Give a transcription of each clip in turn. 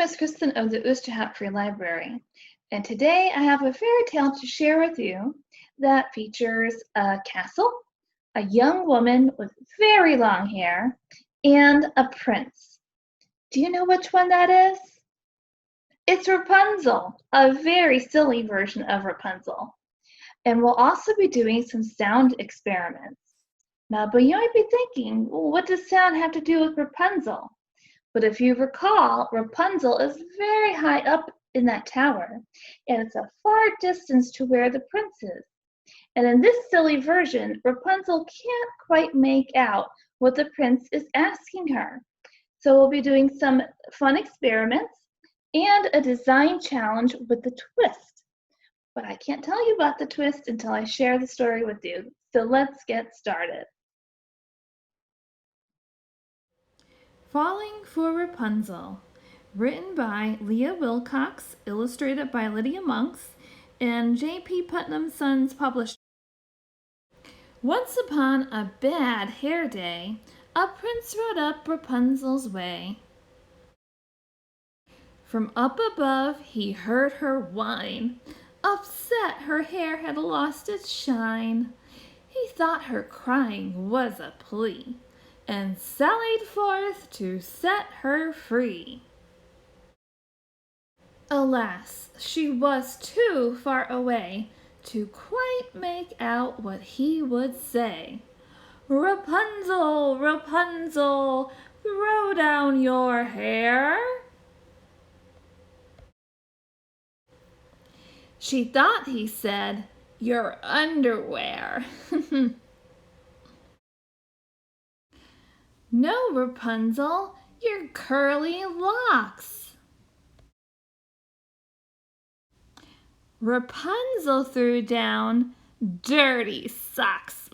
is Kristen of the Oosterhout Free Library, and today I have a fairy tale to share with you that features a castle, a young woman with very long hair, and a prince. Do you know which one that is? It's Rapunzel, a very silly version of Rapunzel. And we'll also be doing some sound experiments. Now, but you might be thinking, well, what does sound have to do with Rapunzel? But if you recall, Rapunzel is very high up in that tower, and it's a far distance to where the prince is. And in this silly version, Rapunzel can't quite make out what the prince is asking her. So we'll be doing some fun experiments and a design challenge with the twist. But I can't tell you about the twist until I share the story with you. So let's get started. Falling for Rapunzel, written by Leah Wilcox, illustrated by Lydia Monks, and J.P. Putnam Sons published. Once upon a bad hair day, a prince rode up Rapunzel's way. From up above he heard her whine. Upset, her hair had lost its shine. He thought her crying was a plea, and sallied forth to set her free. Alas, she was too far away to quite make out what he would say. Rapunzel, Rapunzel, throw down your hair. She thought he said, your underwear. No, Rapunzel, your curly locks. Rapunzel threw down dirty socks.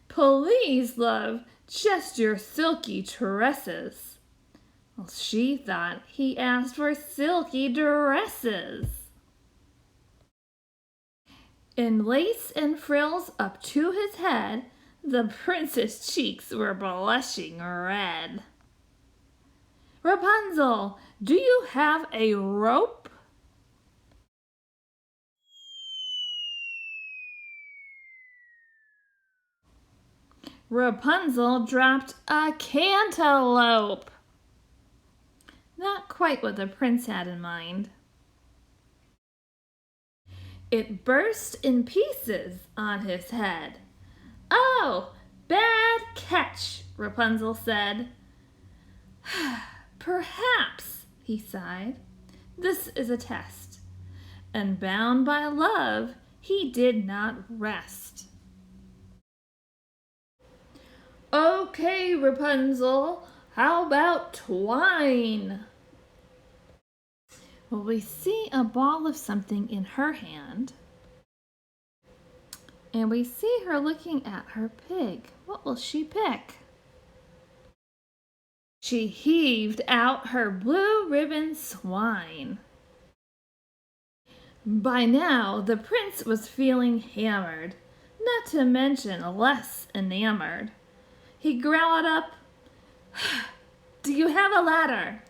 Please, love, just your silky tresses. Well, she thought he asked for silky dresses. In lace and frills up to his head, the prince's cheeks were blushing red. Rapunzel, do you have a rope? Rapunzel dropped a cantaloupe. Not quite what the prince had in mind. It burst in pieces on his head. Oh, bad catch, Rapunzel said. Perhaps, he sighed. This is a test. And bound by love, he did not rest. Okay, Rapunzel, how about twine? Well, we see a ball of something in her hand. And we see her looking at her pig. What will she pick? She heaved out her blue ribbon swine. By now, the prince was feeling hammered, not to mention less enamored. He growled up, Do you have a ladder?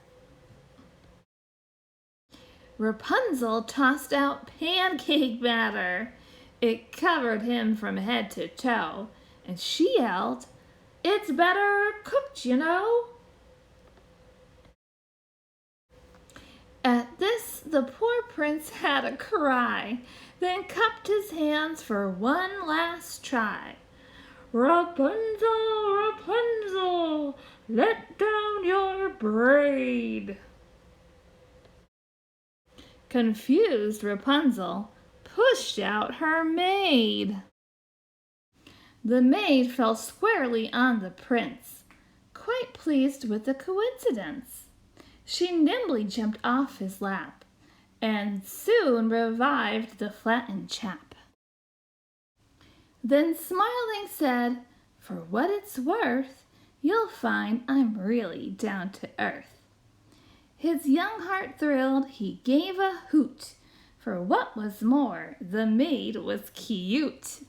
Rapunzel tossed out pancake batter. It covered him from head to toe, and she yelled, It's better cooked, you know. At this, the poor prince had a cry, then cupped his hands for one last try. Rapunzel, Rapunzel, let down your braid. Confused Rapunzel pushed out her maid. The maid fell squarely on the prince, quite pleased with the coincidence. She nimbly jumped off his lap, and soon revived the flattened chap. Then smiling said, For what it's worth, you'll find I'm really down to earth. His young heart thrilled, he gave a hoot, for what was more, the maid was cute.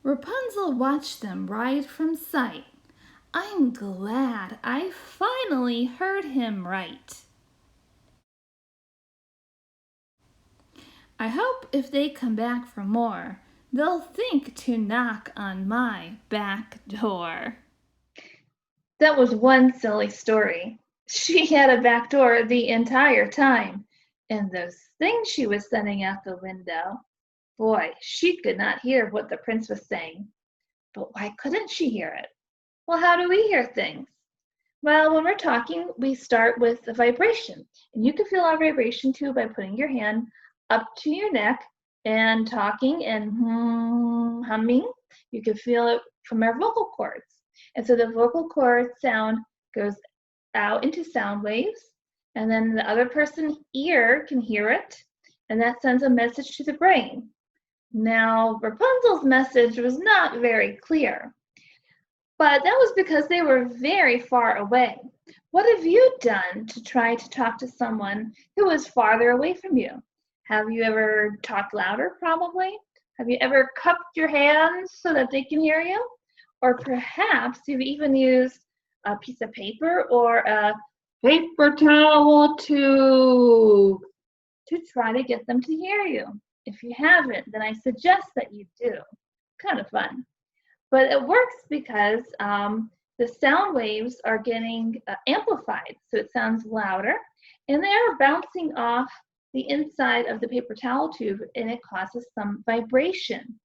Rapunzel watched them ride from sight. I'm glad I finally heard him right. I hope if they come back for more, they'll think to knock on my back door. That was one silly story. She had a back door the entire time, and those things she was sending out the window, boy, she could not hear what the prince was saying. But why couldn't she hear it? Well, how do we hear things? Well, when we're talking, we start with a vibration. And you can feel our vibration too by putting your hand up to your neck and talking and humming. You can feel it from our vocal cords. And so the vocal cord sound goes out into sound waves, and then the other person's ear can hear it, and that sends a message to the brain. Now, Rapunzel's message was not very clear, but that was because they were very far away. What have you done to try to talk to someone who is farther away from you? Have you ever talked louder, probably? Have you ever cupped your hands so that they can hear you? Or perhaps you've even used a piece of paper or a paper towel tube to try to get them to hear you. If you haven't, then I suggest that you do. Kind of fun. But it works because the sound waves are getting amplified, so it sounds louder, and they are bouncing off the inside of the paper towel tube, and it causes some vibration.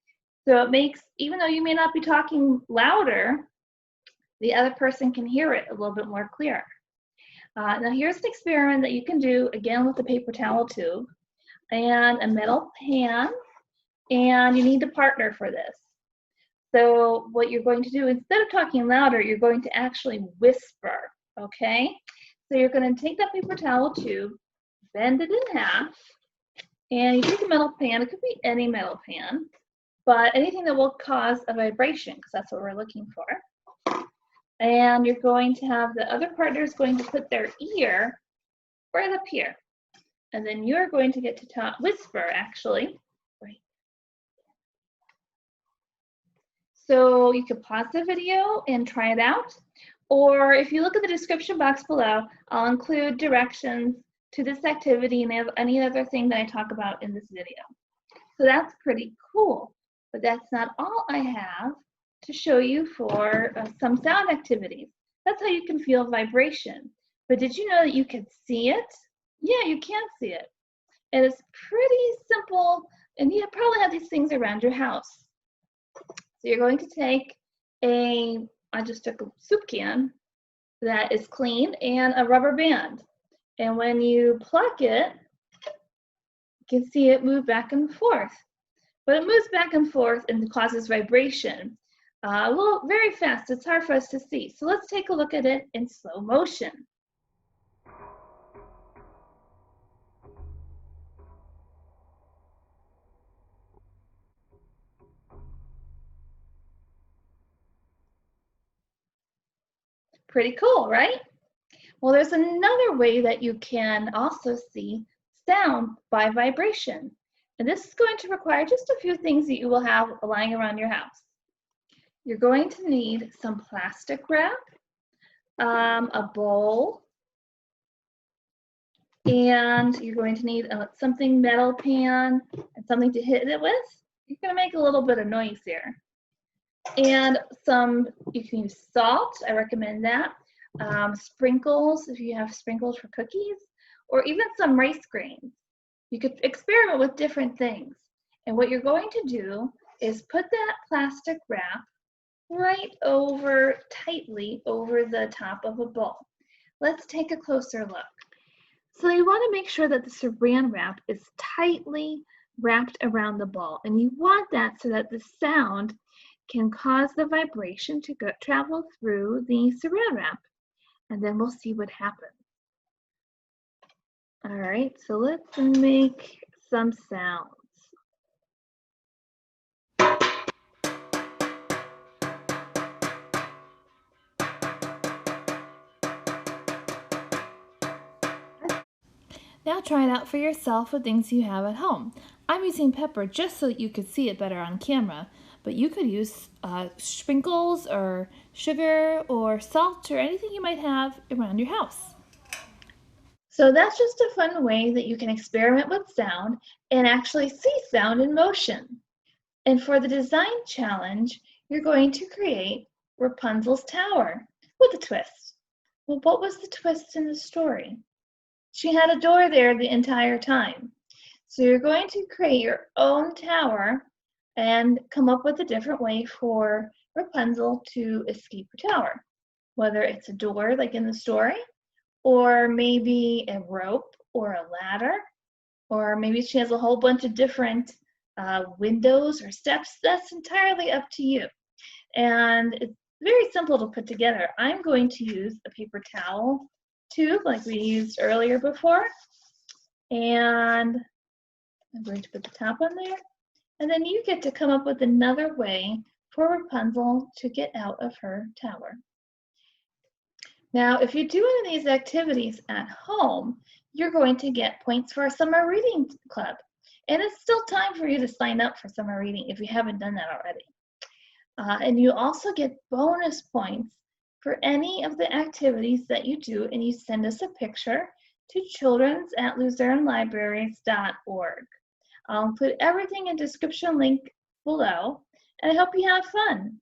So it makes, even though you may not be talking louder, the other person can hear it a little bit more clear. Now here's an experiment that you can do, again with the paper towel tube and a metal pan, and you need a partner for this. So what you're going to do, instead of talking louder, you're going to actually whisper, okay? So you're going to take that paper towel tube, bend it in half, and you take a metal pan. It could be any metal pan, but anything that will cause a vibration, because that's what we're looking for. And you're going to have the other partner is going to put their ear right up here. And then you're going to get to whisper, actually. Right. So you can pause the video and try it out. Or if you look at the description box below, I'll include directions to this activity and any other thing that I talk about in this video. So that's pretty cool. But that's not all I have to show you for some sound activities. That's how you can feel vibration. But did you know that you can see it? Yeah, you can see it. And it's pretty simple, and you probably have these things around your house. So you're going to take I just took a soup can that is clean and a rubber band. And when you pluck it, you can see it move back and forth. But it moves back and forth and causes vibration. Well, very fast. It's hard for us to see. So let's take a look at it in slow motion. Pretty cool, right? Well, there's another way that you can also see sound by vibration. And this is going to require just a few things that you will have lying around your house. You're going to need some plastic wrap, a bowl, and you're going to need something metal pan and something to hit it with. You're going to make a little bit of noise here. And you can use salt, I recommend that. Sprinkles, if you have sprinkles for cookies, or even some rice grains. You could experiment with different things. And what you're going to do is put that plastic wrap right tightly over the top of a bowl. Let's take a closer look. So you want to make sure that the saran wrap is tightly wrapped around the bowl. And you want that so that the sound can cause the vibration to travel through the saran wrap. And then we'll see what happens. All right, so let's make some sounds. Now try it out for yourself with things you have at home. I'm using pepper just so that you could see it better on camera, but you could use sprinkles or sugar or salt or anything you might have around your house. So that's just a fun way that you can experiment with sound and actually see sound in motion. And for the design challenge, you're going to create Rapunzel's tower with a twist. Well, what was the twist in the story? She had a door there the entire time. So you're going to create your own tower and come up with a different way for Rapunzel to escape her tower. Whether it's a door like in the story, or maybe a rope or a ladder, or maybe she has a whole bunch of different windows or steps. That's entirely up to you. And it's very simple to put together. I'm going to use a paper towel tube like we used earlier before. And I'm going to put the top on there. And then you get to come up with another way for Rapunzel to get out of her tower. Now, if you do any of these activities at home, you're going to get points for a summer reading club. And it's still time for you to sign up for summer reading if you haven't done that already. And you also get bonus points for any of the activities that you do, and you send us a picture to childrens@luzernelibraries.org. I'll include everything in the description link below, and I hope you have fun.